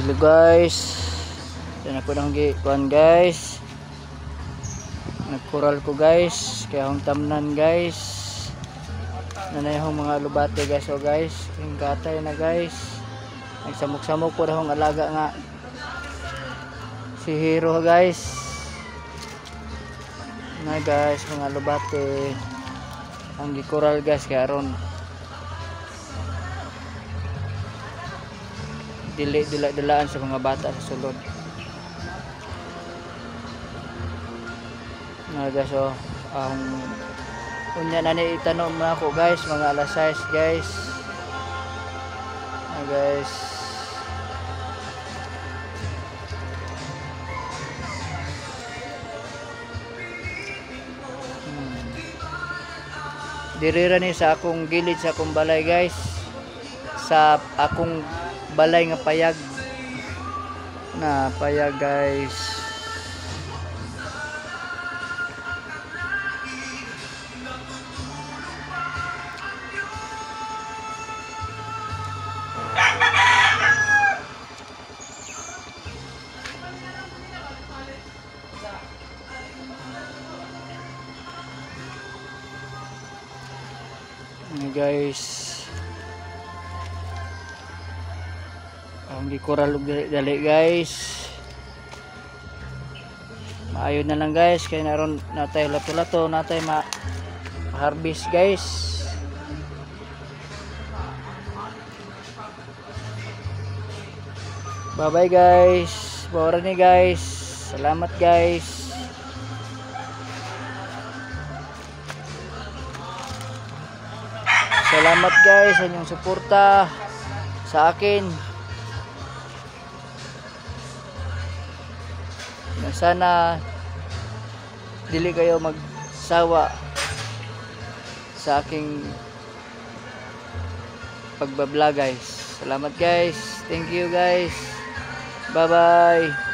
Hello guys, yan ako nang gikuan guys, nagkural ko guys, kaya akong tamnan guys, nanay akong mga lubate guys. O guys, yung katay na guys, nagsamok-samok po na akong alaga nga si Hero guys na guys, mga lubate ang gikural guys, kaya ron dila-dilaan sa mga bata sa sulod na guys. O ang unya na ni itanong na ako guys, mga alas 6 guys na guys. Dirira ni sa akong gilid sa akong balay guys, sa akong balay nga payag na payag guys. Ini guys, ang gikural dali guys, maayo na lang guys, kaya naron natay lato-lato natay ma-harvest guys. Bye bye guys, bawra ni guys, salamat guys. Salamat guys sa inyong suporta sa akin. Sana dili kayo magsawa sa aking pagbablog guys. Salamat guys. Thank you guys. Bye bye.